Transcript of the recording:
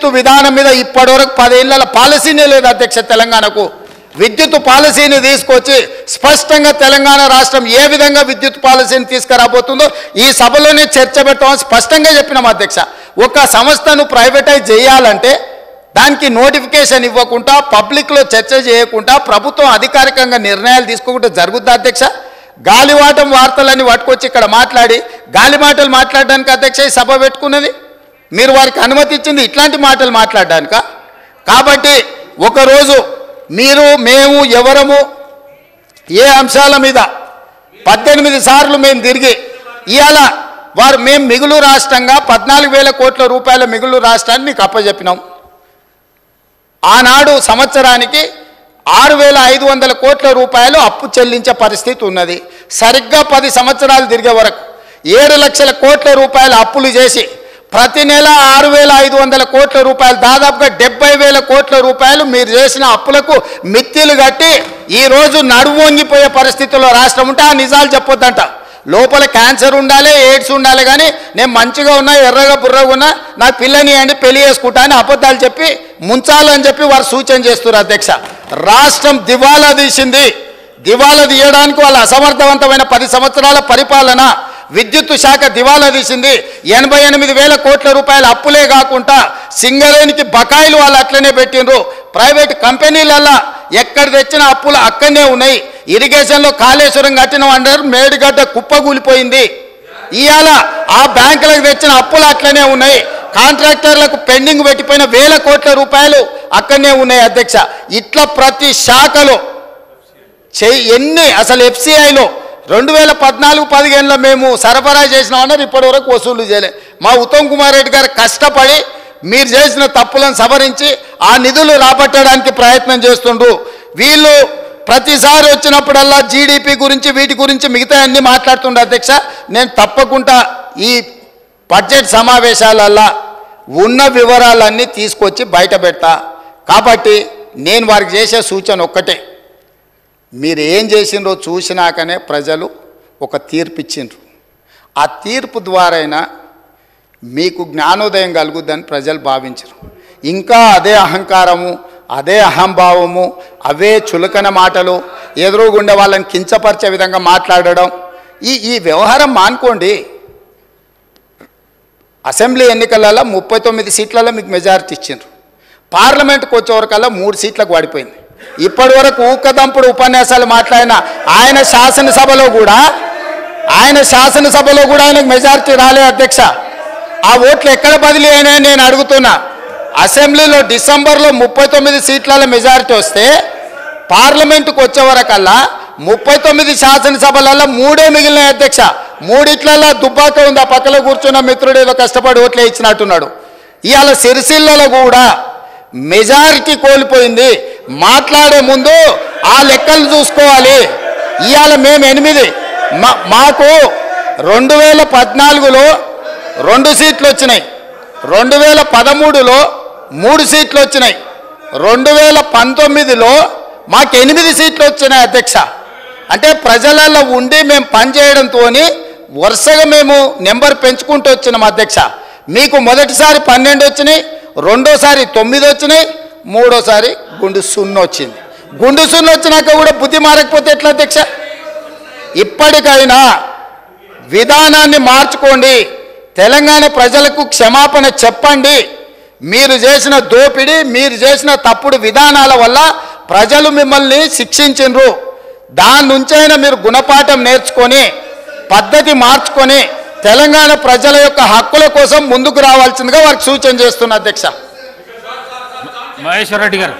విద్యుత్ విధానం మీద ఇప్పటివరకు 10 ఏళ్ల పాలసీనే లేదు అధ్యక్ష. తెలంగాణకు విద్యుత్ పాలసీని తీసుకొచ్చి స్పష్టంగా తెలంగాణ రాష్ట్రం ఏ విధంగా విద్యుత్ పాలసీని తీసుకురాబోతుందో ఈ సభలోనే చర్చ పెట్టమని స్పష్టంగా చెప్పినాం అధ్యక్ష. ఒక సంస్థను ప్రైవేటైజ్ చేయాలంటే దానికి నోటిఫికేషన్ ఇవ్వకుండా పబ్లిక్లో చర్చ చేయకుండా ప్రభుత్వం అధికారికంగా నిర్ణయాలు తీసుకోకుండా జరుగుద్దా అధ్యక్ష? గాలివాటం వార్తలన్నీ పట్టుకొచ్చి ఇక్కడ మాట్లాడి గాలి మాటలు మాట్లాడడానికి అధ్యక్ష ఈ సభ పెట్టుకున్నది. మీరు వారికి అనుమతి ఇచ్చింది ఇట్లాంటి మాటలు మాట్లాడడానిక? కాబట్టి ఒకరోజు మీరు మేము ఎవరము ఏ అంశాల మీద 18 సార్లు మేము తిరిగి ఇవాళ మేము మిగులు రాష్ట్రంగా 14,000 కోట్ల రూపాయల మిగులు రాష్ట్రాన్ని మీకు అప్పచెప్పినాం. ఆనాడు సంవత్సరానికి 6,500 కోట్ల రూపాయలు అప్పు చెల్లించే పరిస్థితి ఉన్నది. సరిగ్గా 10 సంవత్సరాలు తిరిగే వరకు 7 లక్షల కోట్ల రూపాయల అప్పులు చేసి ప్రతి నెల 6,500 కోట్ల రూపాయలు దాదాపుగా 70,000 కోట్ల రూపాయలు మీరు చేసిన అప్పులకు మిత్తిలు కట్టి ఈరోజు నడుము వంగిపోయే పరిస్థితుల్లో రాష్ట్రం ఉంటే ఆ నిజాలు చెప్పొద్దంట. లోపల క్యాన్సర్ ఉండాలి, ఎయిడ్స్ ఉండాలి, కానీ నేను మంచిగా ఉన్నా, ఎర్రగా బుర్రగా ఉన్నా, నాకు పిల్లని అండి పెళ్లి చేసుకుంటా అని అబద్ధాలు చెప్పి ముంచాలని చెప్పి వారు సూచన చేస్తున్నారు అధ్యక్ష. రాష్ట్రం దివాలా తీసింది. దివాలా తీయడానికి వాళ్ళ అసమర్థవంతమైన 10 సంవత్సరాల పరిపాలన విద్యుత్ శాఖ దివాలా తీసింది. 88,000 కోట్ల రూపాయల అప్పులే కాకుండా సింగరేణికి బకాయిలు వాళ్ళు అట్లనే పెట్టిండ్రు. ప్రైవేట్ కంపెనీలల్లో ఎక్కడ తెచ్చిన అప్పులు అక్కడనే ఉన్నాయి. ఇరిగేషన్లో కాళేశ్వరం కట్టిన అంటారు, మేడిగడ్డ కుప్పగూలిపోయింది. ఇవాళ ఆ బ్యాంకులకు తెచ్చిన అప్పులు అట్లనే ఉన్నాయి. కాంట్రాక్టర్లకు పెండింగ్ పెట్టిపోయిన 1,000 కోట్ల రూపాయలు అక్కడనే ఉన్నాయి అధ్యక్ష. ఇట్లా ప్రతి శాఖలో ఎన్ని అసలు FCIలో 2014-15లో మేము సరఫరా చేసినామన్నారు, ఇప్పటి వరకు వసూలు చేయలే. మా ఉత్తమ్ కుమార్ రెడ్డి గారు కష్టపడి మీరు చేసిన తప్పులను సవరించి ఆ నిధులు రాబట్టడానికి ప్రయత్నం చేస్తుండ్రు. వీళ్ళు ప్రతిసారి వచ్చినప్పుడల్లా GDP గురించి వీటి గురించి మిగతా అన్ని మాట్లాడుతుండ్రు అధ్యక్ష. నేను తప్పకుండా ఈ బడ్జెట్ సమావేశాలల్లో ఉన్న వివరాలన్నీ తీసుకొచ్చి బయట పెడతా. కాబట్టి నేను వారికి చేసే సూచన ఒక్కటే, మీరు ఏం చేసిండ్రో చూసినాకనే ప్రజలు ఒక తీర్పు ఇచ్చిండ్రు. ఆ తీర్పు ద్వారైనా మీకు జ్ఞానోదయం కలుగుద్దని ప్రజలు భావించరు. ఇంకా అదే అహంకారము, అదే అహంభావము, అవే చులకన మాటలు, ఎదురుగుండే వాళ్ళని కించపరిచే విధంగా మాట్లాడడం, ఈ వ్యవహారం మానుకోండి. అసెంబ్లీ ఎన్నికలలో 39 సీట్లలో మీకు మెజారిటీ ఇచ్చిండ్రు. పార్లమెంట్కి వచ్చేవరకల్లా 3 సీట్లకు పడిపోయింది. ఇప్పటి వరకు ఊకదంపుడు ఉపన్యాసాలు మాట్లాడిన ఆయన శాసనసభలో కూడా ఆయనకు మెజారిటీ రాలే అధ్యక్ష. ఆ ఓట్లు ఎక్కడ బదిలీ అయినాయని నేను అడుగుతున్నా. అసెంబ్లీలో డిసెంబర్లో 39 సీట్ల మెజారిటీ వస్తే పార్లమెంటుకు వచ్చేవరకల్లా 39 శాసనసభలలో 3 మిగిలిన అధ్యక్ష. 3 దుబ్బాక ఉంది, ఆ పక్కలో కూర్చున్న మిత్రుడు ఏదో కష్టపడి ఓట్లే ఇచ్చినట్టున్నాడు. ఇవాళ సిరిసిల్లలో కూడా మెజారిటీ కోల్పోయింది. మాట్లాడే ముందు ఆ లెక్కలు చూసుకోవాలి. ఇవాళ మేము 8, మాకు 2014లో 2 సీట్లు వచ్చినాయి, 2013లో 3 సీట్లు వచ్చినాయి, 2019లో మాకు 8 సీట్లు వచ్చినాయి అధ్యక్ష. అంటే ప్రజలలో ఉండి మేము పనిచేయడంతో వరుసగా మేము నెంబర్ పెంచుకుంటూ వచ్చినాం అధ్యక్ష. మీకు మొదటిసారి 12 వచ్చినాయి, రెండోసారి 9 వచ్చినాయి, మూడోసారి గుండు 0 వచ్చింది. గుండు 0 వచ్చినాక కూడా బుద్ధి మారకపోతే ఎట్లా అధ్యక్ష? ఇప్పటికైనా విధానాన్ని మార్చుకోండి. తెలంగాణ ప్రజలకు క్షమాపణ చెప్పండి. మీరు చేసిన దోపిడీ, మీరు చేసిన తప్పుడు విధానాల వల్ల ప్రజలు మిమ్మల్ని శిక్షించిండ్రు. దాని నుంచైనా మీరు గుణపాఠం నేర్చుకొని పద్ధతి మార్చుకొని తెలంగాణ ప్రజల యొక్క హక్కుల కోసం ముందుకు రావాల్సిందిగా వారికి సూచన చేస్తున్నా అధ్యక్ష. మహేశ్వర్ రెడ్డి గారు.